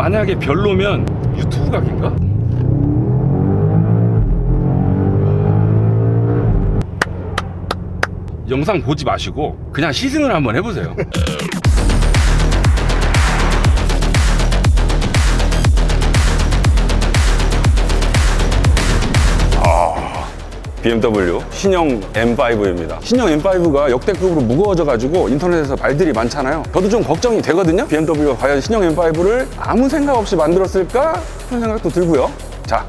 만약에 별로면 유튜브 각인가? 영상 보지 마시고 그냥 시승을 한번 해보세요. BMW 신형 M5입니다. 신형 M5가 역대급으로 무거워져 가지고 인터넷에서 말들이 많잖아요. 저도 좀 걱정이 되거든요. BMW가 과연 신형 M5를 아무 생각 없이 만들었을까 그런 생각도 들고요. 자,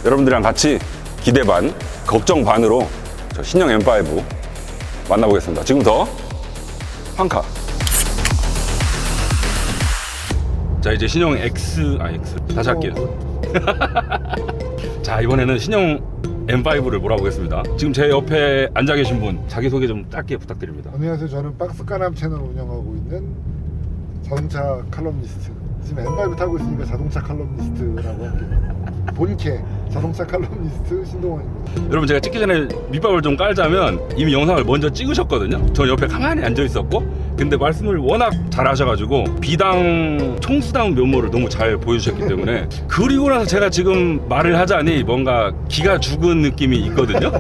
여러분들이랑 같이 기대 반 걱정 반으로 저 신형 M5 만나보겠습니다. 지금부터 한카. 자, 이제 신형 X 다시 할게요. 자, 이번에는 신형 M5를 몰아보겠습니다. 지금 제 옆에 앉아 계신 분 자기소개 좀 짧게 부탁드립니다. 안녕하세요. 저는 박스카남 채널 운영하고 있는 자동차 칼럼니스트. 지금 M5 타고 있으니까 자동차 칼럼니스트라고 할게요. 본캐 자동차 칼럼니스트 신동원입니다. 여러분, 제가 찍기 전에 밑밥을 좀 깔자면 이미 영상을 먼저 찍으셨거든요. 저 옆에 가만히 앉아 있었고, 근데 말씀을 워낙 잘 하셔가지고 비당 총수다운 면모를 너무 잘 보여주셨기 때문에 그리고 나서 제가 지금 말을 하자니 뭔가 기가 죽은 느낌이 있거든요.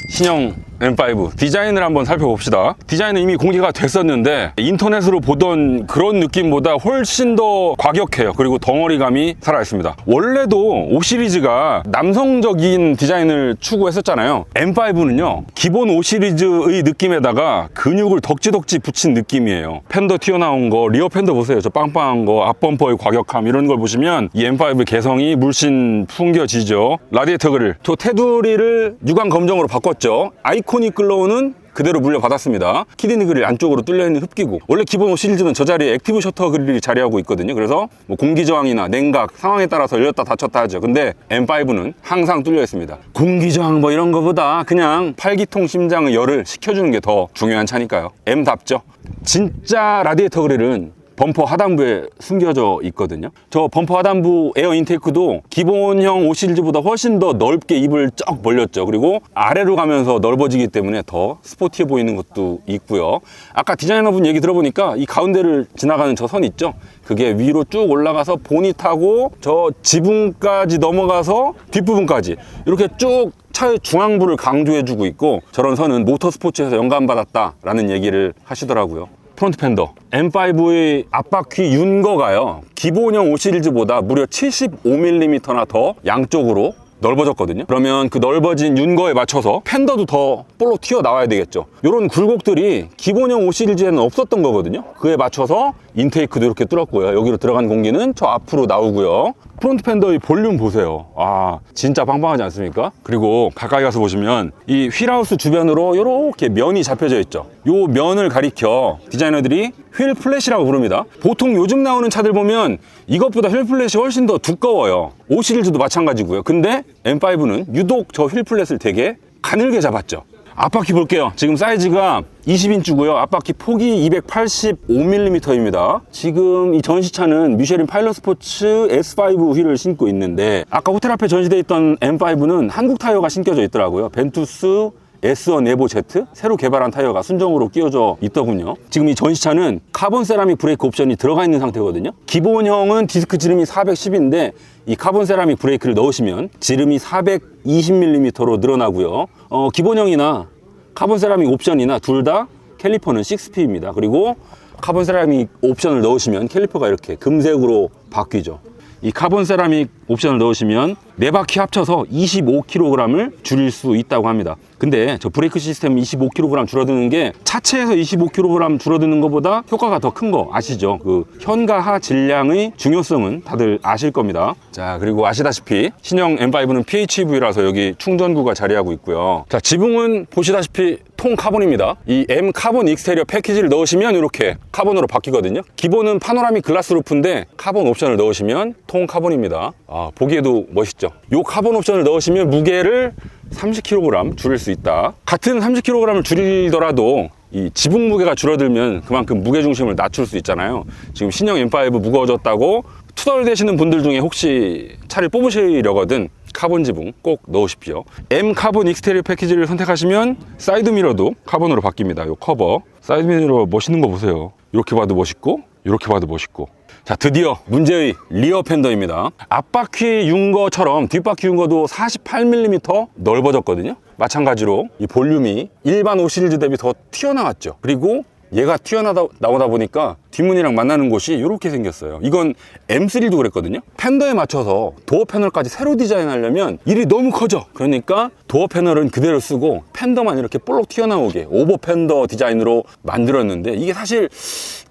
신형 M5 디자인을 한번 살펴봅시다. 디자인은 이미 공개가 됐었는데 인터넷으로 보던 그런 느낌보다 훨씬 더 과격해요. 그리고 덩어리감이 살아있습니다. 원래도 5 시리즈가 남성적인 디자인을 추구했었잖아요. M5는요 기본 5 시리즈의 느낌에다가 근육을 덕지덕지 붙인 느낌이에요. 팬더 튀어나온 거, 리어 팬더 보세요. 저 빵빵한 거, 앞범퍼의 과격함 이런 걸 보시면 이 M5의 개성이 물씬 풍겨지죠. 라디에이터 그릴, 저 테두리를 유광 검정으로 바꿨죠. 아이콘이 끌러오는 그대로 물려받았습니다. 키드니 그릴 안쪽으로 뚫려있는 흡기구. 원래 기본 5 시리즈는 저 자리에 액티브 셔터 그릴이 자리하고 있거든요. 그래서 뭐 공기 저항이나 냉각 상황에 따라서 열렸다 닫혔다 하죠. 근데 M5는 항상 뚫려 있습니다. 공기 저항 뭐 이런 거보다 그냥 팔기통 심장의 열을 식혀주는 게 더 중요한 차니까요. M답죠. 진짜 라디에이터 그릴은 범퍼 하단부에 숨겨져 있거든요. 저 범퍼 하단부 에어 인테이크도 기본형 5 시리즈보다 훨씬 더 넓게 입을 쩍 벌렸죠. 그리고 아래로 가면서 넓어지기 때문에 더 스포티해 보이는 것도 있고요. 아까 디자이너분 얘기 들어보니까 이 가운데를 지나가는 저 선 있죠. 그게 위로 쭉 올라가서 보니 타고 저 지붕까지 넘어가서 뒷부분까지 이렇게 쭉 차의 중앙부를 강조해주고 있고, 저런 선은 모터스포츠에서 영감받았다라는 얘기를 하시더라고요. 프론트 팬더 M5의 앞바퀴 윤거가요 기본형 5 시리즈보다 무려 75mm나 더 양쪽으로 넓어졌거든요. 그러면 그 넓어진 윤거에 맞춰서 팬더도 더 볼로 튀어나와야 되겠죠. 이런 굴곡들이 기본형 5 시리즈에는 없었던 거거든요. 그에 맞춰서 인테이크도 이렇게 뚫었고요. 여기로 들어간 공기는 저 앞으로 나오고요. 프론트 팬더의 볼륨 보세요. 아, 진짜 빵빵하지 않습니까? 그리고 가까이 가서 보시면 이 휠하우스 주변으로 이렇게 면이 잡혀져 있죠. 요 면을 가리켜 디자이너들이 휠 플랫이라고 부릅니다. 보통 요즘 나오는 차들 보면 이것보다 휠 플랫이 훨씬 더 두꺼워요. 5 시리즈도 마찬가지고요. 근데 M5는 유독 저 휠 플랫을 되게 가늘게 잡았죠. 앞바퀴 볼게요. 지금 사이즈가 20인치고요. 앞바퀴 폭이 285mm입니다. 지금 이 전시차는 미쉐린 파일럿 스포츠 S5 휠을 신고 있는데, 아까 호텔 앞에 전시되어 있던 M5는 한국 타이어가 신겨져 있더라고요. 벤투스 S1 에보 Z 새로 개발한 타이어가 순정으로 끼워져 있더군요. 지금 이 전시차는 카본 세라믹 브레이크 옵션이 들어가 있는 상태거든요. 기본형은 디스크 지름이 410인데 이 카본 세라믹 브레이크를 넣으시면 지름이 420mm로 늘어나고요. 기본형이나 카본 세라믹 옵션이나 둘 다 캘리퍼는 6P입니다. 그리고 카본 세라믹 옵션을 넣으시면 캘리퍼가 이렇게 금색으로 바뀌죠. 이 카본 세라믹 옵션을 넣으시면 4바퀴 합쳐서 25kg을 줄일 수 있다고 합니다. 근데 저 브레이크 시스템 25kg 줄어드는 게 차체에서 25kg 줄어드는 것보다 효과가 더 큰 거 아시죠? 그 현가하 질량의 중요성은 다들 아실 겁니다. 자, 그리고 아시다시피 신형 M5는 PHEV라서 여기 충전구가 자리하고 있고요. 자, 지붕은 보시다시피 통 카본입니다. 이 M 카본 익스테리어 패키지를 넣으시면 이렇게 카본으로 바뀌거든요. 기본은 파노라믹 글라스 루프인데 카본 옵션을 넣으시면 통 카본입니다. 아, 보기에도 멋있죠. 요 카본 옵션을 넣으시면 무게를 30kg 줄일 수 있다. 같은 30kg을 줄이더라도 이 지붕 무게가 줄어들면 그만큼 무게중심을 낮출 수 있잖아요. 지금 신형 M5 무거워졌다고 투덜대시는 분들 중에 혹시 차를 뽑으시려거든 카본 지붕 꼭 넣으십시오. M 카본 익스테리어 패키지를 선택하시면 사이드 미러도 카본으로 바뀝니다. 요 커버 사이드 미러 멋있는 거 보세요. 이렇게 봐도 멋있고 이렇게 봐도 멋있고. 자, 드디어 문제의 리어 팬더입니다. 앞바퀴 윤거처럼 뒷바퀴 윤거도 48mm 넓어졌거든요. 마찬가지로 이 볼륨이 일반 5 시리즈 대비 더 튀어나왔죠. 그리고 얘가 튀어나오다 보니까 뒷문이랑 만나는 곳이 이렇게 생겼어요. 이건 M3도 그랬거든요. 팬더에 맞춰서 도어 패널까지 새로 디자인하려면 일이 너무 커져. 그러니까 도어 패널은 그대로 쓰고 팬더만 이렇게 볼록 튀어나오게 오버 팬더 디자인으로 만들었는데, 이게 사실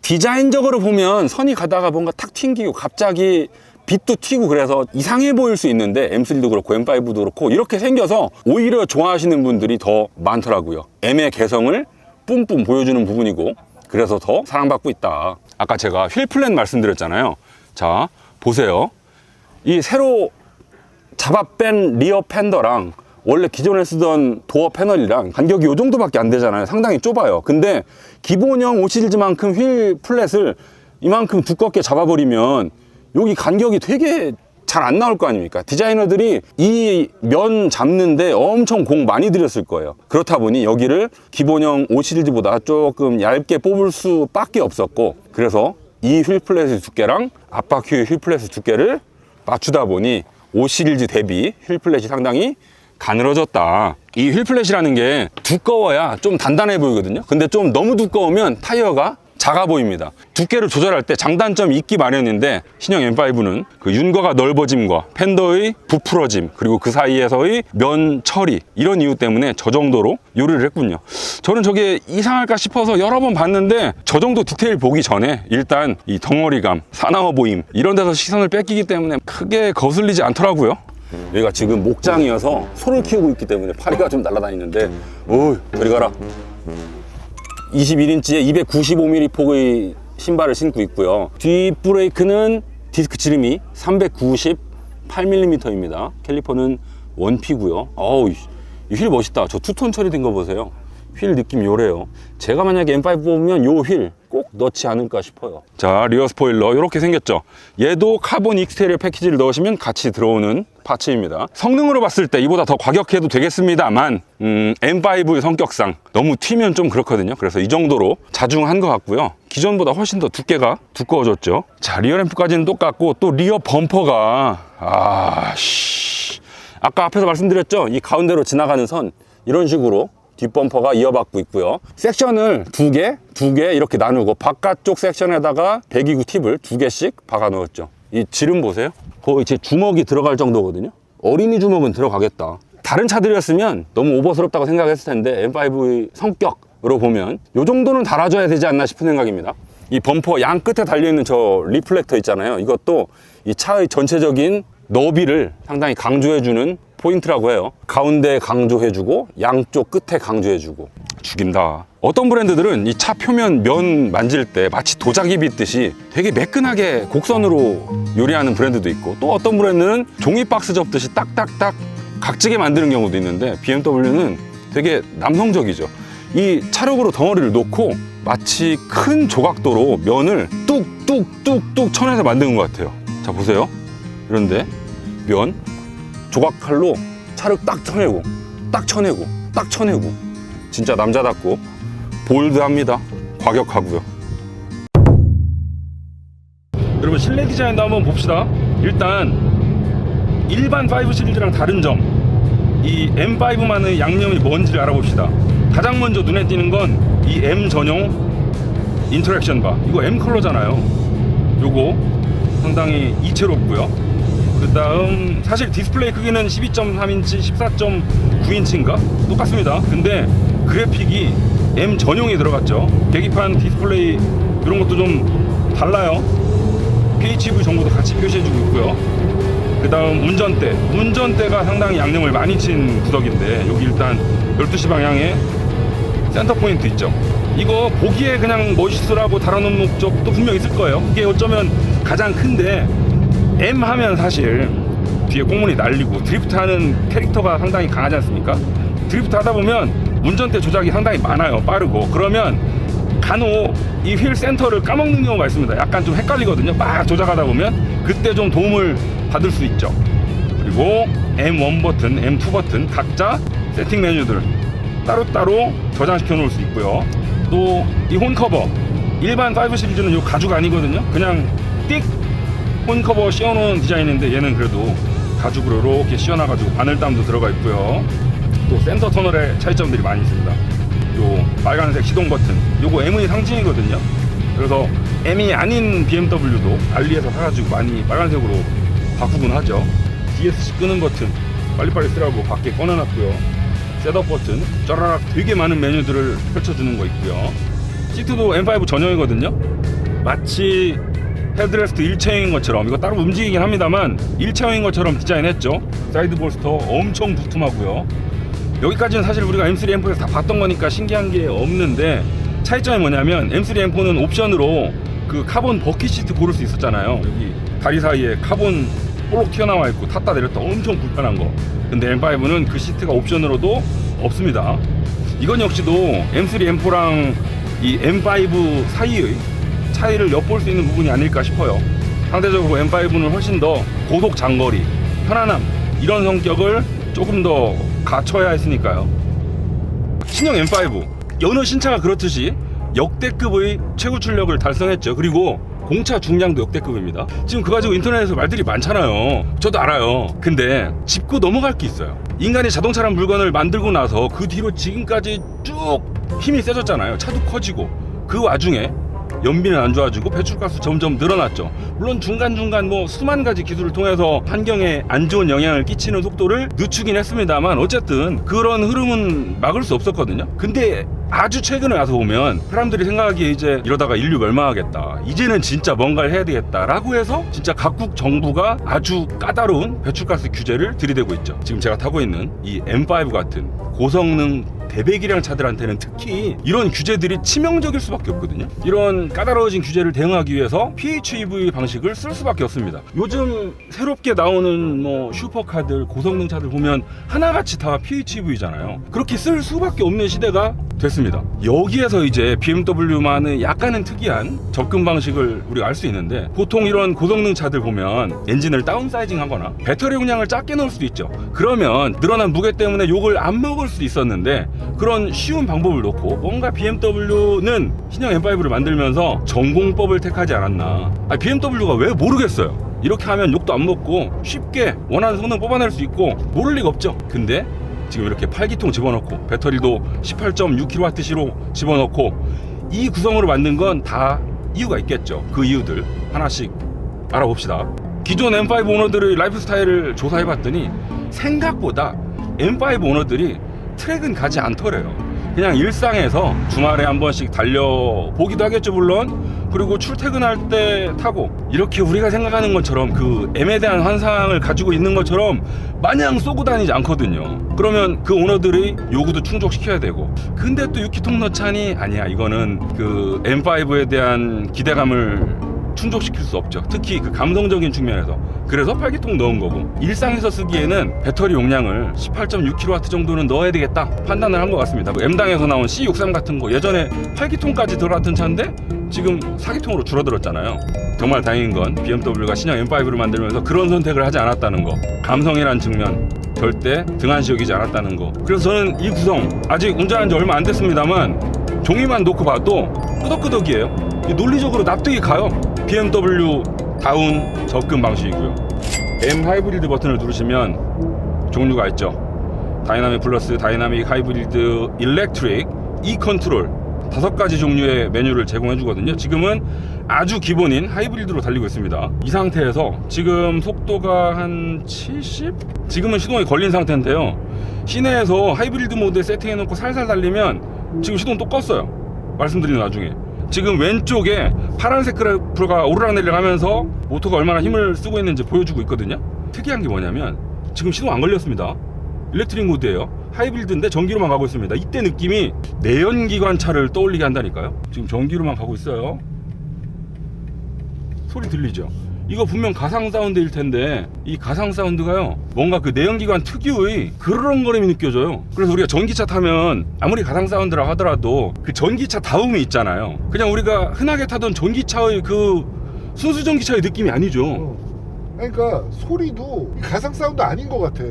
디자인적으로 보면 선이 가다가 뭔가 탁 튕기고 갑자기 빛도 튀고 그래서 이상해 보일 수 있는데, M3도 그렇고 M5도 그렇고 이렇게 생겨서 오히려 좋아하시는 분들이 더 많더라고요. M의 개성을 뿜뿜 보여주는 부분이고, 그래서 더 사랑받고 있다. 아까 제가 휠 플랫 말씀드렸잖아요. 자, 보세요. 이 새로 잡아 뺀 리어 팬더랑 원래 기존에 쓰던 도어 패널이랑 간격이 이 정도밖에 안 되잖아요. 상당히 좁아요. 근데 기본형 5 시리즈만큼 휠 플랫을 이만큼 두껍게 잡아버리면 여기 간격이 되게 잘 안 나올 거 아닙니까? 디자이너들이 이 면 잡는데 엄청 공 많이 들였을 거예요. 그렇다 보니 여기를 기본형 5 시리즈보다 조금 얇게 뽑을 수밖에 없었고, 그래서 이 휠 플랫의 두께랑 앞바퀴 휠 플랫의 두께를 맞추다 보니 5 시리즈 대비 휠 플랫이 상당히 가늘어졌다. 이 휠 플랫이라는 게 두꺼워야 좀 단단해 보이거든요. 근데 좀 너무 두꺼우면 타이어가 작아 보입니다. 두께를 조절할 때 장단점이 있기 마련인데, 신형 M5는 그 윤거가 넓어짐과 팬더의 부풀어짐, 그리고 그 사이에서의 면 처리, 이런 이유 때문에 저 정도로 요리를 했군요. 저는 저게 이상할까 싶어서 여러 번 봤는데, 저 정도 디테일 보기 전에 일단 이 덩어리감, 사나워 보임, 이런 데서 시선을 뺏기기 때문에 크게 거슬리지 않더라고요. 여기가 지금 목장이어서 소를 키우고 있기 때문에 파리가 좀 날아다니는데, 어이, 저리 가라. 21인치에 295mm 폭의 신발을 신고 있고요. 뒷 브레이크는 디스크 지름이 398mm입니다. 캘리퍼는 원피고요. 어우, 이 휠 멋있다. 저 투톤 처리된 거 보세요. 휠 느낌 요래요. 제가 만약에 M5 보면 요 휠 꼭 넣지 않을까 싶어요. 자, 리어 스포일러 이렇게 생겼죠. 얘도 카본 익스테리어 패키지를 넣으시면 같이 들어오는 파츠입니다. 성능으로 봤을 때 이보다 더 과격해도 되겠습니다만, M5의 성격상 너무 튀면 좀 그렇거든요. 그래서 이 정도로 자중한 것 같고요. 기존보다 훨씬 더 두께가 두꺼워졌죠. 자, 리어 램프까지는 똑같고, 또 리어 범퍼가 아까 앞에서 말씀드렸죠. 이 가운데로 지나가는 선, 이런 식으로 뒷범퍼가 이어받고 있고요. 섹션을 두 개 이렇게 나누고 바깥쪽 섹션에다가 배기구 팁을 2개씩 박아 넣었죠. 이 지름 보세요. 거의 제 주먹이 들어갈 정도거든요. 어린이 주먹은 들어가겠다. 다른 차들이었으면 너무 오버스럽다고 생각했을 텐데, M5의 성격으로 보면 이 정도는 달아줘야 되지 않나 싶은 생각입니다. 이 범퍼 양 끝에 달려있는 저 리플렉터 있잖아요. 이것도 이 차의 전체적인 너비를 상당히 강조해주는 포인트라고 해요. 가운데 강조해주고 양쪽 끝에 강조해주고. 죽인다. 어떤 브랜드들은 이 차 표면 면 만질 때 마치 도자기 빗듯이 되게 매끈하게 곡선으로 요리하는 브랜드도 있고, 또 어떤 브랜드는 종이 박스 접듯이 딱딱딱 각지게 만드는 경우도 있는데, BMW는 되게 남성적이죠. 이 차력으로 덩어리를 놓고 마치 큰 조각도로 면을 뚝뚝뚝뚝 쳐내서 만드는 것 같아요. 자, 보세요. 그런데 면 조각칼로 차를 딱 쳐내고 딱 쳐내고 딱 쳐내고, 진짜 남자답고 볼드합니다. 과격하고요. 여러분, 실내 디자인도 한번 봅시다. 일단 일반 5 시리즈랑 다른 점, 이 M5만의 양념이 뭔지를 알아봅시다. 가장 먼저 눈에 띄는 건 이 M 전용 인터랙션 바. 이거 M 컬러잖아요. 요거 상당히 이채롭고요. 그 다음 사실 디스플레이 크기는 12.3인치, 14.9인치인가? 똑같습니다. 근데 그래픽이 M 전용이 들어갔죠. 계기판 디스플레이 이런 것도 좀 달라요. PHEV 정보도 같이 표시해주고 있고요. 그 다음 운전대가 상당히 양념을 많이 친 구덕인데, 여기 일단 12시 방향에 센터 포인트 있죠. 이거 보기에 그냥 멋있으라고 달아놓은 목적도 분명 있을 거예요. 이게 어쩌면 가장 큰데, M 하면 사실 뒤에 꽁무니 날리고 드리프트하는 캐릭터가 상당히 강하지 않습니까? 드리프트 하다 보면 운전대 조작이 상당히 많아요. 빠르고. 그러면 간혹 이 휠 센터를 까먹는 경우가 있습니다. 약간 좀 헷갈리거든요. 막 조작하다 보면 그때 좀 도움을 받을 수 있죠. 그리고 M1 버튼, M2 버튼 각자 세팅 메뉴들 따로따로 저장시켜 놓을 수 있고요. 또 이 홈 커버, 일반 5 시리즈는 요 가죽 아니거든요. 그냥 띡 폰커버 씌워놓은 디자인인데 얘는 그래도 가죽으로 이렇게 씌워놔가지고 바늘담도 들어가 있고요. 또 센터 터널에 차이점들이 많이 있습니다. 요 빨간색 시동 버튼, 요거 M의 상징이거든요. 그래서 M이 아닌 BMW도 알리에서 사가지고 많이 빨간색으로 바꾸곤 하죠. DSC 끄는 버튼 빨리빨리 쓰라고 밖에 꺼내놨고요. 셋업 버튼 짜라락 되게 많은 메뉴들을 펼쳐주는 거 있고요. 시트도 M5 전용이거든요. 마치 헤드레스트 일체형인 것처럼, 이거 따로 움직이긴 합니다만 일체형인 것처럼 디자인했죠. 사이드 볼스터 엄청 두툼하고요. 여기까지는 사실 우리가 M3, M4에서 다 봤던 거니까 신기한 게 없는데, 차이점이 뭐냐면 M3, M4는 옵션으로 그 카본 버킷 시트 고를 수 있었잖아요. 여기 다리 사이에 카본 볼록 튀어나와 있고 탔다 내렸다 엄청 불편한 거. 근데 M5는 그 시트가 옵션으로도 없습니다. 이건 역시도 M3, M4랑 이 M5 사이의 차이를 엿볼 수 있는 부분이 아닐까 싶어요. 상대적으로 M5는 훨씬 더 고속 장거리, 편안함, 이런 성격을 조금 더 갖춰야 했으니까요. 신형 M5 여느 신차가 그렇듯이 역대급의 최고 출력을 달성했죠. 그리고 공차 중량도 역대급입니다. 지금 그거 가지고 인터넷에서 말들이 많잖아요. 저도 알아요. 근데 짚고 넘어갈 게 있어요. 인간이 자동차란 물건을 만들고 나서 그 뒤로 지금까지 쭉 힘이 세졌잖아요. 차도 커지고. 그 와중에 연비는 안 좋아지고 배출가스 점점 늘어났죠. 물론 중간중간 뭐 수만 가지 기술을 통해서 환경에 안 좋은 영향을 끼치는 속도를 늦추긴 했습니다만 어쨌든 그런 흐름은 막을 수 없었거든요. 근데 아주 최근에 와서 보면 사람들이 생각하기에 이제 이러다가 인류 멸망하겠다, 이제는 진짜 뭔가를 해야 되겠다라고 해서 진짜 각국 정부가 아주 까다로운 배출가스 규제를 들이대고 있죠. 지금 제가 타고 있는 이 M5 같은 고성능 대배기량 차들한테는 특히 이런 규제들이 치명적일 수밖에 없거든요. 이런 까다로워진 규제를 대응하기 위해서 PHEV 방식을 쓸 수밖에 없습니다. 요즘 새롭게 나오는 뭐 슈퍼카들, 고성능 차들 보면 하나같이 다 PHEV잖아요. 그렇게 쓸 수밖에 없는 시대가 됐습니다. 여기에서 이제 BMW만의 약간은 특이한 접근 방식을 우리가 알 수 있는데, 보통 이런 고성능 차들 보면 엔진을 다운사이징 하거나 배터리 용량을 작게 넣을 수도 있죠. 그러면 늘어난 무게 때문에 욕을 안 먹을 수 있었는데, 그런 쉬운 방법을 놓고 뭔가 BMW는 신형 M5를 만들면서 전공법을 택하지 않았나. BMW가 왜 모르겠어요. 이렇게 하면 욕도 안 먹고 쉽게 원하는 성능 뽑아낼 수 있고 모를 리가 없죠. 근데 지금 이렇게 8기통 집어넣고 배터리도 18.6kWh로 집어넣고 이 구성으로 만든 건 다 이유가 있겠죠. 그 이유들 하나씩 알아봅시다. 기존 M5 오너들의 라이프 스타일을 조사해봤더니 생각보다 M5 오너들이 트랙은 가지 않더래요. 그냥 일상에서 주말에 한 번씩 달려보기도 하겠죠, 물론. 그리고 출퇴근할 때 타고, 이렇게 우리가 생각하는 것처럼 그 M에 대한 환상을 가지고 있는 것처럼 마냥 쏘고 다니지 않거든요. 그러면 그 오너들의 요구도 충족시켜야 되고, 근데 또 6기통 넣자니 아니야, 이거는 그 M5에 대한 기대감을 충족시킬 수 없죠. 특히 그 감성적인 측면에서. 그래서 8기통 넣은 거고, 일상에서 쓰기에는 배터리 용량을 18.6kW 정도는 넣어야 되겠다 판단을 한 것 같습니다. M당에서 나온 C63 같은 거 예전에 8기통까지 들어갔던 차인데 지금 4기통으로 줄어들었잖아요. 정말 다행인 건 BMW가 신형 M5를 만들면서 그런 선택을 하지 않았다는 거, 감성이란 측면 절대 등한시 여기지 않았다는 거. 그래서 저는 이 구성 아직 운전한 지 얼마 안 됐습니다만 종이만 놓고 봐도 끄덕끄덕이에요. 논리적으로 납득이 가요. BMW 다운 접근 방식이고요. M 하이브리드 버튼을 누르시면 종류가 있죠. 다이나믹 플러스, 다이나믹 하이브리드, 일렉트릭, E 컨트롤 5가지 종류의 메뉴를 제공해 주거든요. 지금은 아주 기본인 하이브리드로 달리고 있습니다. 이 상태에서 지금 속도가 한 70? 지금은 시동이 걸린 상태인데요. 시내에서 하이브리드 모드에 세팅해 놓고 살살 달리면 지금 시동 또 껐어요. 말씀드린 와중에 지금 왼쪽에 파란색 그래프가 오르락내리락 하면서 모터가 얼마나 힘을 쓰고 있는지 보여주고 있거든요. 특이한 게 뭐냐면 지금 시동 안 걸렸습니다. 일렉트릭 모드예요. 하이브리드인데 전기로만 가고 있습니다. 이때 느낌이 내연기관 차를 떠올리게 한다니까요. 지금 전기로만 가고 있어요. 소리 들리죠? 이거 분명 가상 사운드일 텐데 이 가상 사운드가요, 뭔가 그 내연기관 특유의 그르렁거림이 느껴져요. 그래서 우리가 전기차 타면 아무리 가상 사운드라 하더라도 그 전기차 다움이 있잖아요. 그냥 우리가 흔하게 타던 전기차의 그 순수 전기차의 느낌이 아니죠. 그러니까 소리도 가상 사운드 아닌 것 같아.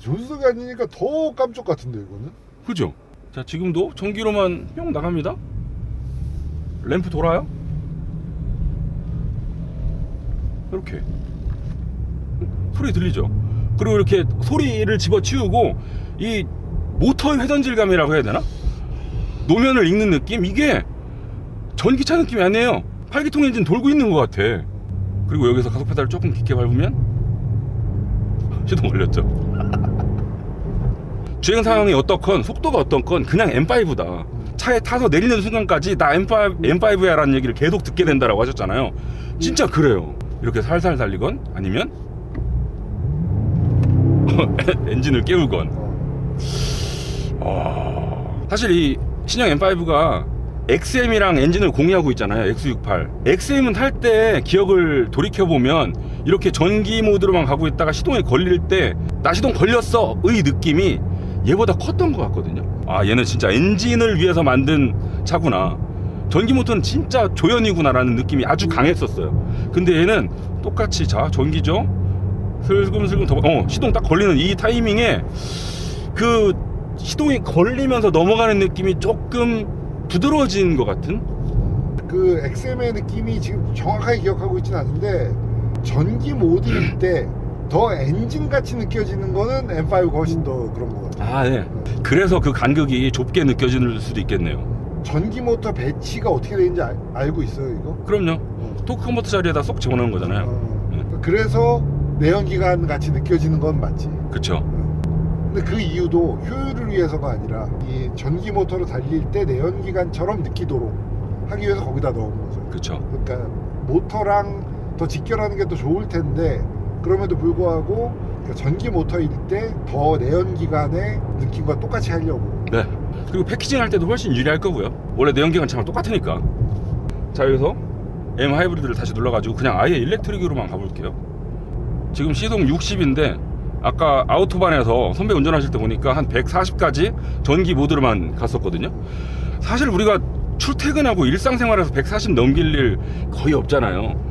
조수석이 아니니까 더 깜짝 같은데 이거는? 그죠? 자, 지금도 전기로만 뿅 나갑니다. 램프 돌아요? 이렇게 소리 들리죠? 그리고 이렇게 소리를 집어치우고 이 모터의 회전질감이라고 해야 되나? 노면을 읽는 느낌? 이게 전기차 느낌이 아니에요. 8기통 엔진 돌고 있는 것 같아. 그리고 여기서 가속 페달을 조금 깊게 밟으면 시동 걸렸죠. 주행 상황이 어떻건 속도가 어떻건 그냥 M5다. 차에 타서 내리는 순간까지 나 M5야 라는 얘기를 계속 듣게 된다라고 하셨잖아요. 진짜 그래요. 이렇게 살살 달리건 아니면 엔진을 깨우건. 사실 이 신형 M5가 XM이랑 엔진을 공유하고 있잖아요. X68. XM은 탈 때 기억을 돌이켜보면 이렇게 전기 모드로만 가고 있다가 시동에 걸릴 때 나 시동 걸렸어 의 느낌이 얘보다 컸던 것 같거든요. 아, 얘는 진짜 엔진을 위해서 만든 차구나, 전기 모터는 진짜 조연이구나 라는 느낌이 아주 강했었어요. 근데 얘는 똑같이 자 전기죠, 슬금슬금 시동 딱 걸리는 이 타이밍에 그 시동이 걸리면서 넘어가는 느낌이 조금 부드러워진 것 같은? 그 XM의 느낌이 지금 정확하게 기억하고 있진 않은데 전기 모드일 때 더 엔진같이 느껴지는 거는 M5가 훨씬 더 그런 것 같아요. 아, 네. 그래서 그 간격이 좁게 느껴질 수도 있겠네요. 전기 모터 배치가 어떻게 되는지 알고 있어요, 이거? 그럼요. 토크 컨버터 자리에다 쏙 집어넣은 거잖아요. 그래서 내연기관 같이 느껴지는 건 맞지. 그쵸. 근데 그 이유도 효율을 위해서가 아니라 이 전기 모터로 달릴 때 내연기관처럼 느끼도록 하기 위해서 거기다 넣은 거죠. 그쵸. 그러니까 모터랑 더 직결하는 게 더 좋을 텐데 그럼에도 불구하고 전기 모터일 때 더 내연기관의 느낌과 똑같이 하려고. 네. 그리고 패키징 할 때도 훨씬 유리할 거고요. 원래 내연기관 차랑 똑같으니까. 자, 여기서 M 하이브리드를 다시 눌러가지고 그냥 아예 일렉트릭으로만 가볼게요. 지금 시동 60인데 아까 아우토반에서 선배 운전하실 때 보니까 한 140까지 전기 모드로만 갔었거든요. 사실 우리가 출퇴근하고 일상생활에서 140 넘길 일 거의 없잖아요.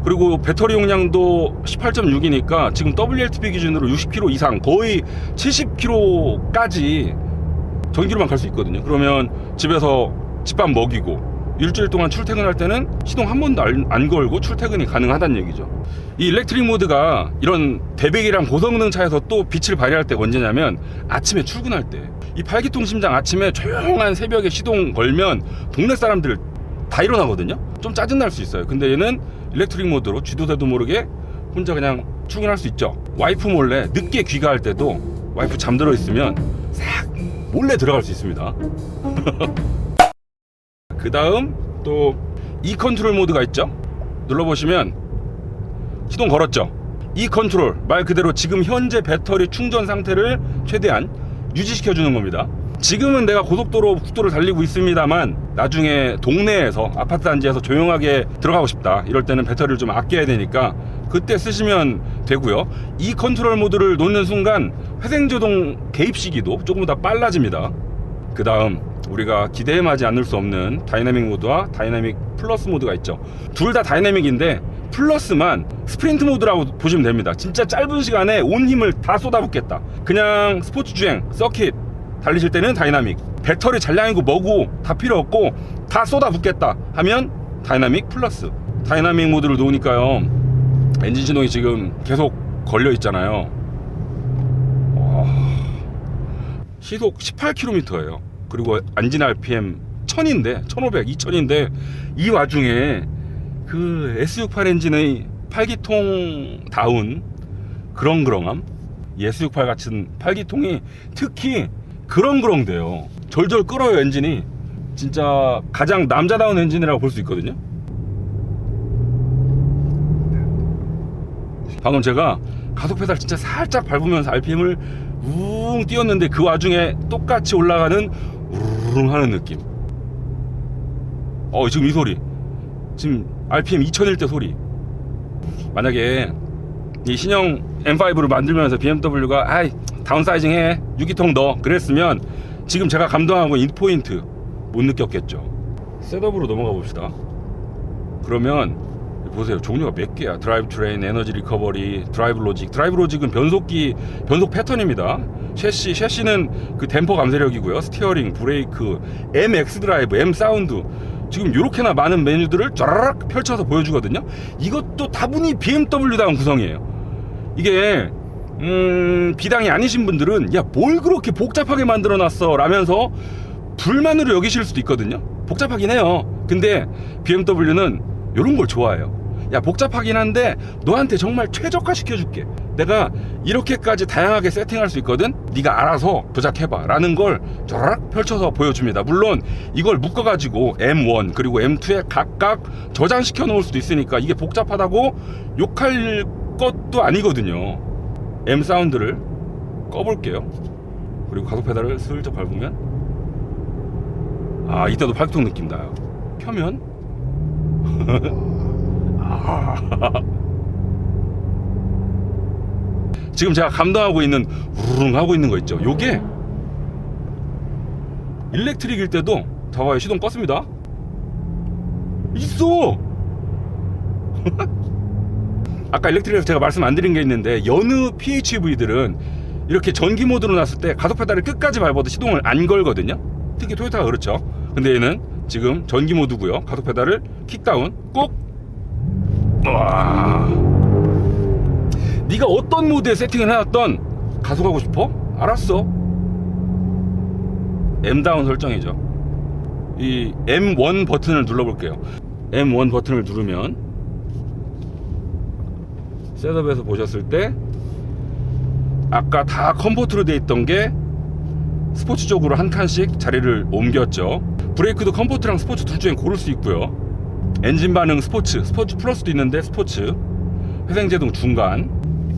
그리고 배터리 용량도 18.6이니까 지금 WLTP 기준으로 60km 이상, 거의 70km까지 전기로만 갈 수 있거든요. 그러면 집에서 집밥 먹이고 일주일 동안 출퇴근할 때는 시동 한 번도 안 걸고 출퇴근이 가능하다는 얘기죠. 이 일렉트릭 모드가 이런 대배기랑 고성능 차에서 또 빛을 발휘할 때 언제냐면 아침에 출근할 때. 이 8기통 심장 아침에 조용한 새벽에 시동 걸면 동네 사람들 다 일어나거든요. 좀 짜증날 수 있어요. 근데 얘는 일렉트릭 모드로 쥐도 새도 모르게 혼자 그냥 출근할 수 있죠. 와이프 몰래 늦게 귀가할 때도 와이프 잠들어 있으면 싹 몰래 들어갈 수 있습니다. 그 다음 또 E 컨트롤 모드가 있죠. 눌러보시면 시동 걸었죠. E 컨트롤 말 그대로 지금 현재 배터리 충전 상태를 최대한 유지시켜주는 겁니다. 지금은 내가 고속도로 국도를 달리고 있습니다만 나중에 동네에서 아파트 단지에서 조용하게 들어가고 싶다 이럴 때는 배터리를 좀 아껴야 되니까 그때 쓰시면 되고요. 이 컨트롤 모드를 놓는 순간 회생조동 개입 시기도 조금 더 빨라집니다. 그 다음 우리가 기대하지 않을 수 없는 다이나믹 모드와 다이나믹 플러스 모드가 있죠. 둘 다 다이나믹인데 플러스만 스프린트 모드라고 보시면 됩니다. 진짜 짧은 시간에 온 힘을 다 쏟아붓겠다. 그냥 스포츠 주행, 서킷 달리실 때는 다이나믹, 배터리 잔량이고 뭐고 다 필요 없고 다 쏟아붓겠다 하면 다이나믹 플러스. 다이나믹 모드를 놓으니까요, 엔진 시동이 지금 계속 걸려 있잖아요. 시속 18km예요. 그리고 안진 RPM 1000인데 1500, 2000인데 이 와중에 그 S68 엔진의 8기통 다운 그렁그렁함, 이 S68 같은 8기통이 특히 그렁그렁대요. 절절 끓어요. 엔진이 진짜 가장 남자다운 엔진이라고 볼 수 있거든요. 방금 제가 가속 페달 진짜 살짝 밟으면서 RPM을 웅 띄웠는데 그 와중에 똑같이 올라가는 우르릉 하는 느낌. 지금 이 소리, 지금 RPM 2000일 때 소리. 만약에 이 신형 M5를 만들면서 BMW가 아이 다운사이징 해 6기통 넣어 그랬으면 지금 제가 감동하고 있는 포인트 못 느꼈겠죠. 셋업으로 넘어가 봅시다. 그러면 보세요. 종류가 몇 개야. 드라이브 트레인, 에너지 리커버리, 드라이브 로직. 드라이브 로직은 변속 패턴입니다. 셰시는 그 댐퍼 감쇄력이고요. 스티어링, 브레이크, MX 드라이브, M 사운드. 지금 이렇게나 많은 메뉴들을 쫘라락 펼쳐서 보여주거든요. 이것도 다분히 BMW다운 구성이에요. 이게 비당이 아니신 분들은 야 뭘 그렇게 복잡하게 만들어놨어 라면서 불만으로 여기실 수도 있거든요. 복잡하긴 해요. 근데 BMW는 이런 걸 좋아해요. 야 복잡하긴 한데 너한테 정말 최적화 시켜줄게. 내가 이렇게까지 다양하게 세팅할 수 있거든. 네가 알아서 조작해봐 라는 걸 쫙 펼쳐서 보여줍니다. 물론 이걸 묶어가지고 M1 그리고 M2에 각각 저장시켜 놓을 수도 있으니까 이게 복잡하다고 욕할 것도 아니거든요. M 사운드를 꺼볼게요. 그리고 가속 페달을 슬쩍 밟으면 아 이때도 팔뚝 느낌 나요. 켜면 지금 제가 감당하고 있는 우르릉 하고 있는 거 있죠. 요게 일렉트릭일 때도 봐봐요. 시동 껐습니다. 있어. 아까 일렉트릭에서 제가 말씀 안 드린 게 있는데 여느 PHEV들은 이렇게 전기 모드로 놨을 때 가속 페달을 끝까지 밟아도 시동을 안 걸거든요. 특히 토요타가 그렇죠. 근데 얘는 지금 전기 모드고요. 가속 페달을 킥다운 꾹. 와. 네가 어떤 모드에 세팅을 해놨던 가속하고 싶어? 알았어. M다운 설정이죠. 이 M1 버튼을 눌러볼게요. M1 버튼을 누르면 셋업에서 보셨을 때 아까 다 컴포트로 되어 있던 게 스포츠 쪽으로 한 칸씩 자리를 옮겼죠. 브레이크도 컴포트랑 스포츠 둘 중에 고를 수 있고요. 엔진 반응 스포츠 플러스도 있는데 스포츠, 회생제동 중간,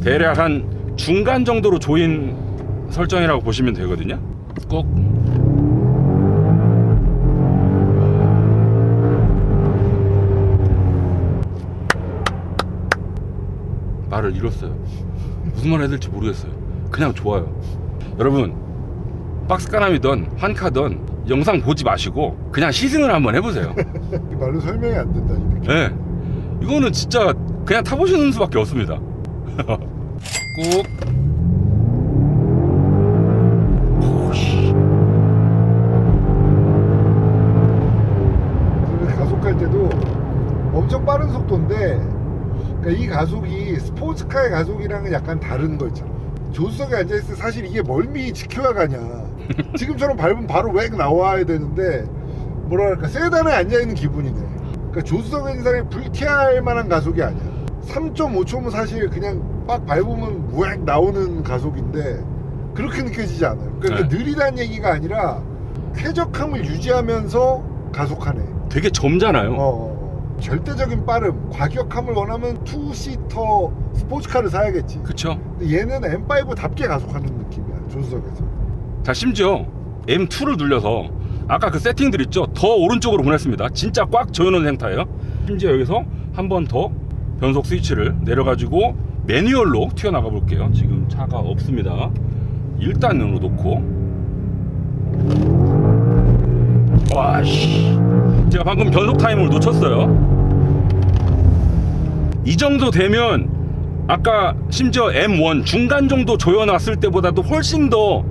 대략 한 중간 정도로 조인 설정이라고 보시면 되거든요. 꼭 말을 잃었어요. 무슨 말 해야 될지 모르겠어요. 그냥 좋아요. 여러분 박스카남이든 환카든 영상 보지 마시고 그냥 시승을 한번 해보세요. 말로 설명이 안 된다 이 느낌. 네, 이거는 진짜 그냥 타보시는 수밖에 없습니다. 꾹. 가속할 때도 엄청 빠른 속도인데, 그러니까 이 가속이 스포츠카의 가속이랑은 약간 다른 거 있잖아. 조수석에 앉아있을 때 사실 이게 멀미 지켜야 가냐. 지금처럼 밟으면 바로 웩 나와야 되는데 뭐랄까 세단에 앉아있는 기분이네. 그러니까 조수석에 있는 사람이 불쾌할 만한 가속이 아니야. 3.5초면 사실 그냥 빡 밟으면 웩 나오는 가속인데 그렇게 느껴지지 않아요. 그러니까 네. 느리다는 얘기가 아니라 쾌적함을 유지하면서 가속하네. 되게 젊잖아요. 절대적인 빠름, 과격함을 원하면 투시터 스포츠카를 사야겠지. 그쵸? 근데 얘는 M5답게 가속하는 느낌이야, 조수석에서. 자, 심지어 M2를 눌려서 아까 그 세팅들 있죠? 더 오른쪽으로 보냈습니다. 진짜 꽉 조여놓은 상태예요. 심지어 여기서 한 번 더 변속 스위치를 내려가지고 매뉴얼로 튀어나가 볼게요. 지금 차가 없습니다. 1단으로 놓고. 와씨, 제가 방금 변속 타임을 놓쳤어요. 이 정도 되면 아까 심지어 M1 중간 정도 조여놨을 때보다도 훨씬 더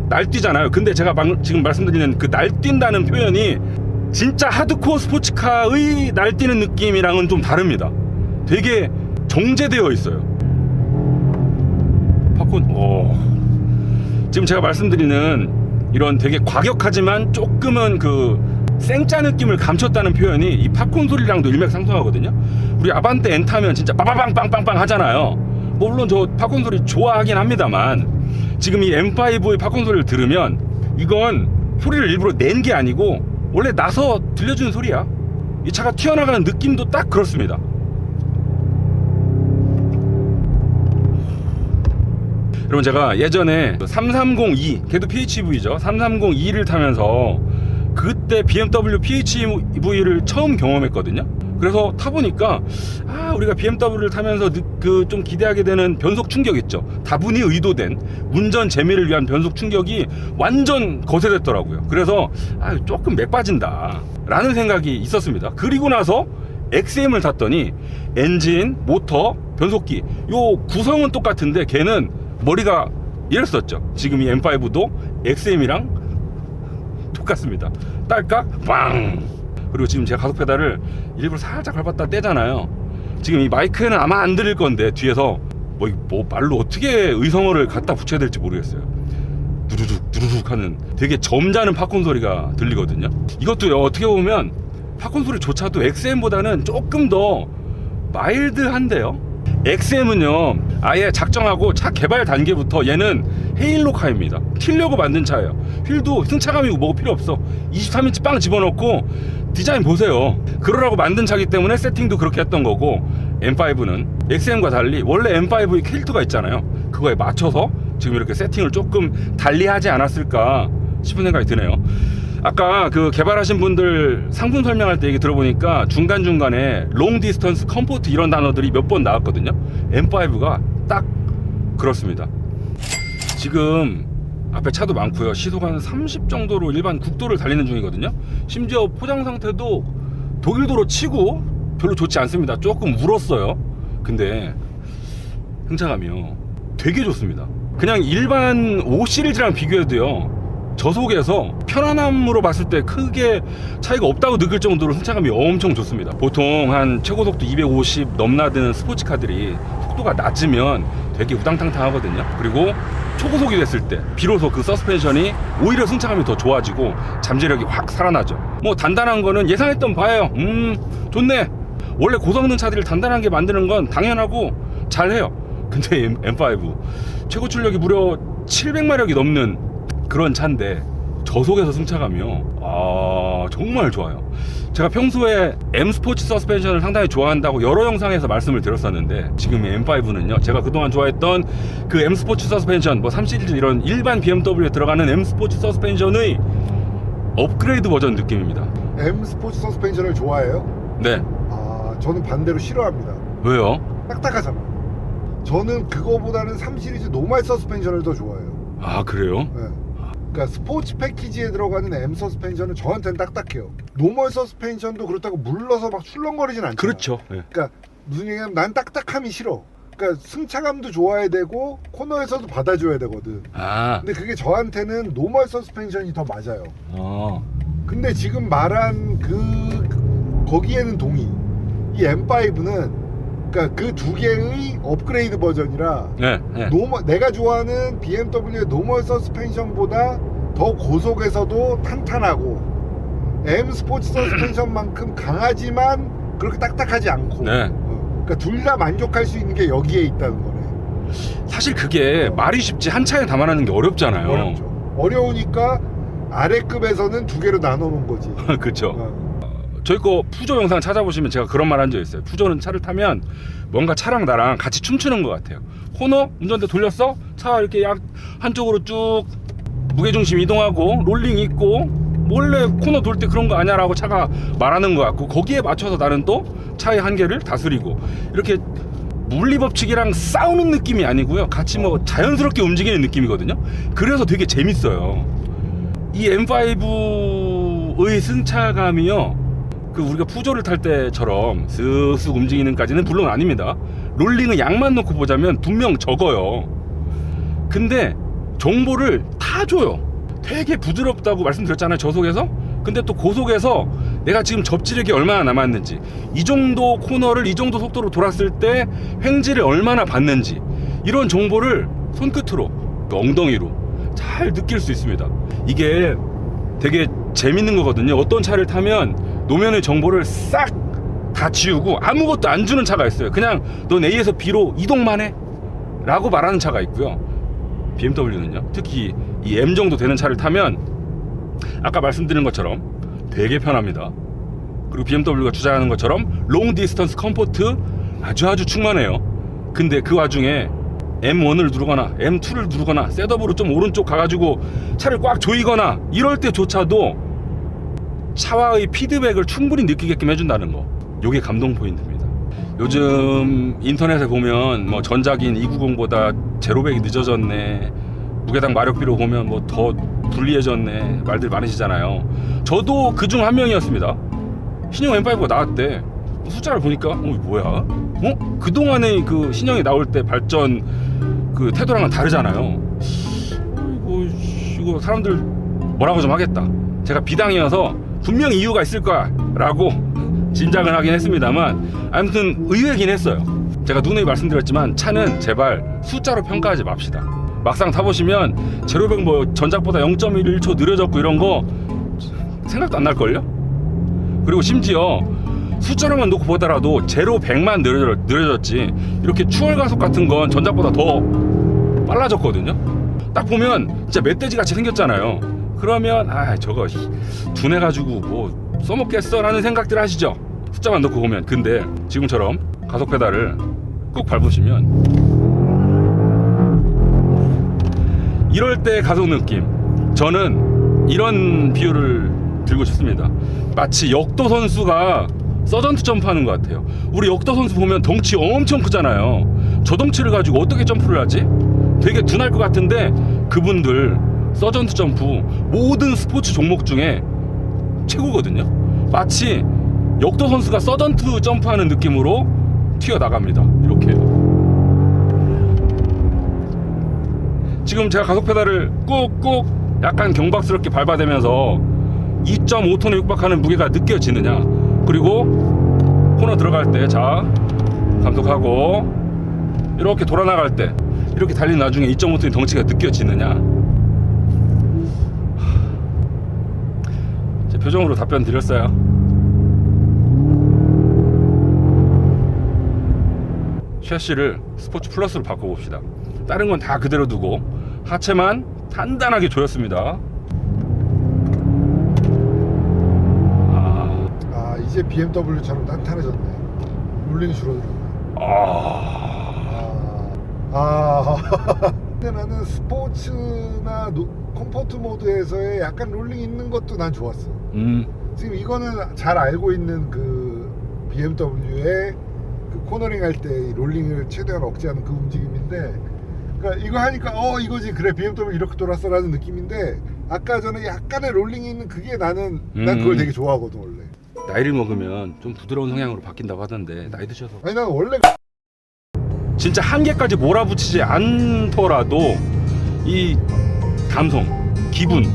날뛰잖아요. 근데 제가 지금 말씀드리는 그 날뛴다는 표현이 진짜 하드코어 스포츠카의 날뛰는 느낌이랑은 좀 다릅니다. 되게 정제되어 있어요. 팝콘. 지금 제가 말씀드리는 이런 되게 과격하지만 조금은 그 생짜 느낌을 감췄다는 표현이 이 팝콘 소리랑도 일맥상통하거든요. 우리 아반떼 N 타면 진짜 빠바방 빵빵빵 하잖아요. 뭐 물론 저 팝콘 소리 좋아하긴 합니다만 지금 이 M5의 팝콘 소리를 들으면 이건 소리를 일부러 낸 게 아니고 원래 나서 들려주는 소리야. 이 차가 튀어나가는 느낌도 딱 그렇습니다. 여러분 제가 예전에 330e, 걔도 PHEV죠. 330e를 타면서 그때 BMW PHEV를 처음 경험했거든요. 그래서 타보니까 우리가 BMW를 타면서 그 좀 기대하게 되는 변속 충격 있죠. 다분히 의도된 운전 재미를 위한 변속 충격이 완전 거세됐더라고요. 그래서 조금 맥 빠진다 라는 생각이 있었습니다. 그리고 나서 XM을 탔더니 엔진, 모터, 변속기 요 구성은 똑같은데 걔는 머리가 이랬었죠. 지금 이 M5도 XM이랑 똑같습니다. 딸깍 빵. 그리고 지금 제가 가속 페달을 일부러 살짝 밟았다 떼잖아요. 지금 이 마이크에는 아마 안 들릴 건데 뒤에서 뭐 말로 어떻게 의성어를 갖다 붙여야 될지 모르겠어요. 누르륵 하는 되게 점잖은 팝콘 소리가 들리거든요. 이것도 어떻게 보면 팝콘 소리조차도 XM보다는 조금 더 마일드한데요. XM은요 아예 작정하고 차 개발 단계부터 얘는 헤일로카입니다. 튀려고 만든 차예요. 휠도 승차감이고 뭐고 필요 없어. 23인치 빵 집어넣고 디자인 보세요. 그러라고 만든 차기 때문에 세팅도 그렇게 했던 거고, M5는 XM과 달리 원래 M5의 캐릭터가 있잖아요. 그거에 맞춰서 지금 이렇게 세팅을 조금 달리 하지 않았을까 싶은 생각이 드네요. 아까 그 개발하신 분들 상품 설명할 때 얘기 들어보니까 중간중간에 롱 디스턴스 컴포트 이런 단어들이 몇 번 나왔거든요. M5가 딱 그렇습니다. 지금 앞에 차도 많고요. 시속 한 30 정도로 일반 국도를 달리는 중이거든요. 심지어 포장 상태도 독일도로 치고 별로 좋지 않습니다. 조금 울었어요. 근데 승차감이요 되게 좋습니다. 그냥 일반 5 시리즈랑 비교해도요 저속에서 편안함으로 봤을 때 크게 차이가 없다고 느낄 정도로 승차감이 엄청 좋습니다. 보통 한 최고속도 250 넘나드는 스포츠카들이 속도가 낮으면 되게 우당탕탕 하거든요. 그리고 초고속이 됐을 때 비로소 그 서스펜션이 오히려 승차감이 더 좋아지고 잠재력이 확 살아나죠. 뭐 단단한 거는 예상했던 바예요. 좋네. 원래 고성능 차들을 단단하게 만드는 건 당연하고 잘해요. 근데 M5 최고 출력이 무려 700마력이 넘는 그런 차인데 저속에서 승차감이요 정말 좋아요. 제가 평소에 M 스포츠 서스펜션을 상당히 좋아한다고 여러 영상에서 말씀을 드렸었는데, 지금 M5는요 제가 그동안 좋아했던 그 M 스포츠 서스펜션 뭐 3시리즈 이런 일반 BMW에 들어가는 M 스포츠 서스펜션의 업그레이드 버전 느낌입니다. M 스포츠 서스펜션을 좋아해요? 네. 저는 반대로 싫어합니다. 왜요? 딱딱하잖아요. 저는 그거보다는 3시리즈 노멀 서스펜션을 더 좋아해요. 아 그래요? 네. 그러니까 스포츠 패키지에 들어가는 M 서스펜션은 저한테는 딱딱해요. 노멀 서스펜션도 그렇다고 물러서 막 출렁거리진 않잖아요. 그렇죠. 네. 그러니까 무슨 얘기냐면 난 딱딱함이 싫어. 그러니까 승차감도 좋아야 되고 코너에서도 받아줘야 되거든. 근데 그게 저한테는 노멀 서스펜션이 더 맞아요. 근데 지금 말한 거기에는 동의. 이 M5는 그러니까 그 두 개의 업그레이드 버전이라 네. 내가 좋아하는 BMW의 노멀 서스펜션보다 더 고속에서도 탄탄하고 M 스포츠 서스펜션만큼 강하지만 그렇게 딱딱하지 않고. 네. 그러니까 둘 다 만족할 수 있는 게 여기에 있다는 거네. 사실 그게 말이 쉽지 한 차에 담아내는 게 어렵잖아요. 어렵죠. 어려우니까 아래급에서는 두 개로 나눠 놓은 거지. 그렇죠. 저희 거 푸조 영상 찾아보시면 제가 그런 말 한 적 있어요. 푸조는 차를 타면 뭔가 차랑 나랑 같이 춤추는 것 같아요. 코너 운전대 돌렸어? 차 이렇게 한쪽으로 쭉 무게중심 이동하고 롤링 있고 원래 코너 돌 때 그런 거 아냐라고 차가 말하는 것 같고, 거기에 맞춰서 나는 또 차의 한계를 다스리고 이렇게 물리법칙이랑 싸우는 느낌이 아니고요. 같이 뭐 자연스럽게 움직이는 느낌이거든요. 그래서 되게 재밌어요. 이 M5의 승차감이요, 그 우리가 푸조를 탈 때처럼 쓱쓱 움직이는까지는 물론 아닙니다. 롤링은 양만 놓고 보자면 분명 적어요. 근데 정보를 다 줘요. 되게 부드럽다고 말씀드렸잖아요, 저속에서. 근데 또 고속에서 내가 지금 접지력이 얼마나 남았는지, 이 정도 코너를 이 정도 속도로 돌았을 때 횡지를 얼마나 받는지, 이런 정보를 손끝으로, 엉덩이로 잘 느낄 수 있습니다. 이게 되게 재밌는 거거든요. 어떤 차를 타면 노면의 정보를 싹 다 지우고 아무것도 안 주는 차가 있어요. 그냥 넌 A에서 B로 이동만 해 라고 말하는 차가 있고요. BMW는요, 특히 이 M 정도 되는 차를 타면 아까 말씀드린 것처럼 되게 편합니다. 그리고 BMW가 주장하는 것처럼 롱 디스턴스 컴포트 아주 충만해요. 근데 그 와중에 M1을 누르거나 M2를 누르거나 셋업으로 좀 오른쪽 가가지고 차를 꽉 조이거나 이럴 때조차도 차와의 피드백을 충분히 느끼게끔 해준다는 거, 요게 감동 포인트입니다. 요즘 인터넷에 보면 뭐 전작인 290보다 제로백이 늦어졌네, 무게당 마력비로 보면 뭐 더 불리해졌네 말들 많으시잖아요. 저도 그중 한 명이었습니다. 신형 M5가 나왔대. 숫자를 보니까 뭐야? 그동안의 그 신형이 나올 때 발전 그 태도랑은 다르잖아요. 이거 사람들 뭐라고 좀 하겠다. 제가 비당이어서 분명히 이유가 있을 거야 라고 짐작을 하긴 했습니다만 아무튼 의외긴 했어요. 제가 누누이 말씀드렸지만 차는 제발 숫자로 평가하지 맙시다. 막상 타보시면 제로백 뭐 전작보다 0.11초 느려졌고 이런 거 생각도 안 날걸요? 그리고 심지어 숫자로만 놓고 보더라도 제로 100만 느려졌지 이렇게 추월 가속 같은 건 전작보다 더 빨라졌거든요. 딱 보면 진짜 멧돼지 같이 생겼잖아요. 그러면 저거 둔해가지고 뭐 써먹겠어 라는 생각들 하시죠. 숫자만 놓고 보면. 근데 지금처럼 가속 페달을 꾹 밟으시면 이럴 때 가속 느낌, 저는 이런 비유를 들고 싶습니다. 마치 역도 선수가 서전트 점프하는 것 같아요. 우리 역도 선수 보면 덩치 엄청 크잖아요. 저 덩치를 가지고 어떻게 점프를 하지? 되게 둔할 것 같은데 그분들 서전트 점프 모든 스포츠 종목 중에 최고거든요. 마치 역도 선수가 서전트 점프하는 느낌으로 튀어나갑니다. 이렇게 지금 제가 가속 페달을 꾹꾹 약간 경박스럽게 밟아대면서 2.5톤에 육박하는 무게가 느껴지느냐, 그리고 코너 들어갈 때 자 감속하고 이렇게 돌아 나갈 때 이렇게 달린 나중에 2.5톤의 덩치가 느껴지느냐. 제 표정으로 답변 드렸어요. 셰시를 스포츠 플러스로 바꿔봅시다. 다른 건 다 그대로 두고 하체만 단단하게 조였습니다. 이제 BMW처럼 단단해졌네. 롤링이 줄어들었네. 근데 나는 스포츠나 컴포트 모드에서의 약간 롤링 있는 것도 난 좋았어. 지금 이거는 잘 알고 있는 그 BMW의 그 코너링 할 때 롤링을 최대한 억제하는 그 움직임인데, 그러니까 이거 하니까 이거지, 그래 BMW 이렇게 돌았어 라는 느낌인데, 아까 전에 약간의 롤링이 있는 그게 난 그걸 되게 좋아하거든 원래. 나이를 먹으면 좀 부드러운 성향으로 바뀐다고 하던데 나이 드셔서. 아니 난 원래 진짜 한계까지 몰아붙이지 않더라도 이 감성, 기분,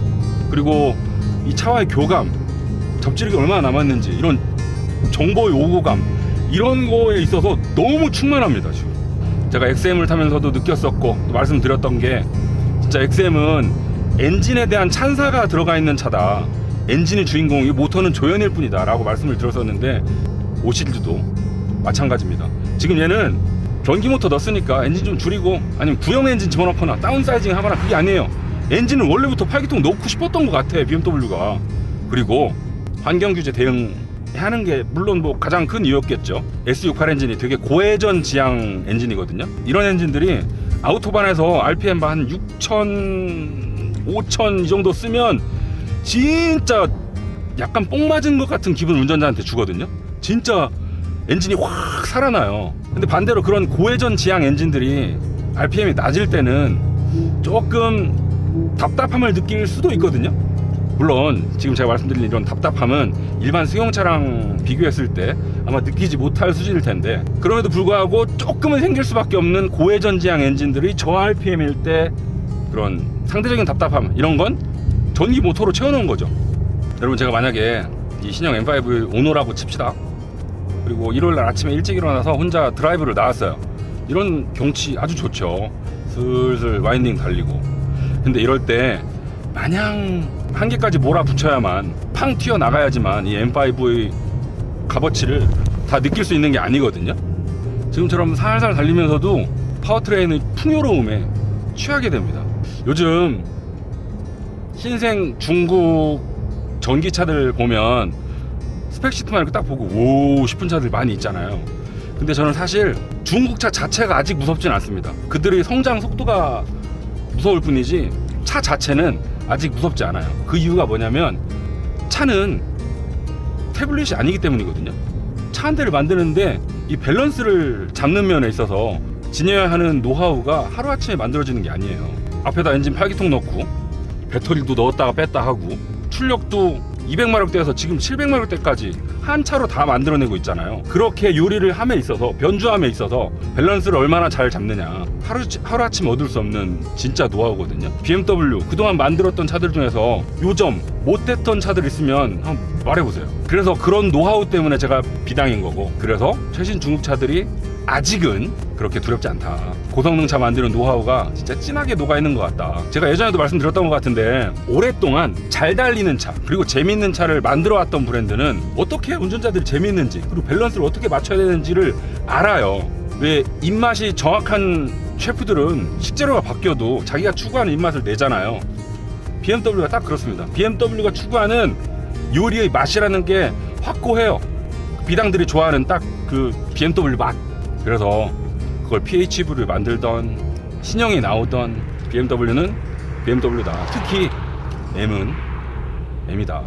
그리고 이 차와의 교감, 접지력이 얼마나 남았는지 이런 정보의 오고감, 이런 거에 있어서 너무 충만합니다. 지금 제가 XM을 타면서도 느꼈었고 또 말씀드렸던 게, 진짜 XM은 엔진에 대한 찬사가 들어가 있는 차다. 엔진이 주인공이고 모터는 조연일 뿐이다 라고 말씀을 드렸었는데, 오실드도 마찬가지입니다. 지금 얘는 전기 모터 넣었으니까 엔진 좀 줄이고 아니면 구형 엔진 집어넣거나 다운사이징 하거나, 그게 아니에요. 엔진은 원래부터 8기통 넣고 싶었던 것 같아 BMW가. 그리고 환경규제 대응하는 게 물론 뭐 가장 큰 이유였겠죠. S68 엔진이 되게 고회전 지향 엔진이거든요. 이런 엔진들이 아우토반에서 RPM 한 6,000, 5,000 이 정도 쓰면 진짜 약간 뽕 맞은 것 같은 기분 운전자한테 주거든요. 진짜 엔진이 확 살아나요. 근데 반대로 그런 고회전 지향 엔진들이 RPM이 낮을 때는 조금 답답함을 느낄 수도 있거든요. 물론 지금 제가 말씀드린 이런 답답함은 일반 승용차랑 비교했을 때 아마 느끼지 못할 수준일 텐데, 그럼에도 불구하고 조금은 생길 수밖에 없는 고회전 지향 엔진들이 저 RPM일 때 그런 상대적인 답답함, 이런 건 전기 모터로 채워놓은 거죠. 여러분, 제가 만약에 이 신형 M5 오너라고 칩시다. 그리고 일요일날 아침에 일찍 일어나서 혼자 드라이브를 나왔어요. 이런 경치 아주 좋죠. 슬슬 와인딩 달리고. 근데 이럴 때 마냥 한계까지 몰아붙여야만 팡 튀어나가야지만 이 M5의 값어치를 다 느낄 수 있는 게 아니거든요. 지금처럼 살살 달리면서도 파워트레인의 풍요로움에 취하게 됩니다. 요즘 신생 중국 전기차들 보면 스펙시트만 이렇게 딱 보고 오 싶은 차들 많이 있잖아요. 근데 저는 사실 중국차 자체가 아직 무섭진 않습니다. 그들의 성장 속도가 무서울 뿐이지 차 자체는 아직 무섭지 않아요. 그 이유가 뭐냐면 차는 태블릿이 아니기 때문이거든요. 차 한 대를 만드는데 이 밸런스를 잡는 면에 있어서 지녀야 하는 노하우가 하루아침에 만들어지는 게 아니에요. 앞에다 엔진 8기통 넣고 배터리도 넣었다가 뺐다 하고 출력도 200마력대에서 지금 700마력대까지 한 차로 다 만들어내고 있잖아요. 그렇게 요리를 함에 있어서, 변주함에 있어서 밸런스를 얼마나 잘 잡느냐, 하루아침 얻을 수 없는 진짜 노하우거든요. BMW 그동안 만들었던 차들 중에서 요점 못했던 차들 있으면 한번 말해보세요. 그래서 그런 노하우 때문에 제가 비당인 거고, 그래서 최신 중국차들이 아직은 그렇게 두렵지 않다. 고성능 차 만드는 노하우가 진짜 진하게 녹아있는 것 같다. 제가 예전에도 말씀드렸던 것 같은데, 오랫동안 잘 달리는 차 그리고 재밌는 차를 만들어왔던 브랜드는 어떻게 운전자들이 재밌는지, 그리고 밸런스를 어떻게 맞춰야 되는지를 알아요. 왜 입맛이 정확한 셰프들은 식재료가 바뀌어도 자기가 추구하는 입맛을 내잖아요. BMW가 딱 그렇습니다. BMW가 추구하는 요리의 맛이라는 게 확고해요. 비당들이 좋아하는 딱 그 BMW 맛. 그래서 그걸 PHEV를 만들던, 신형이 나오던 BMW는 BMW다. 특히 M은 M이다.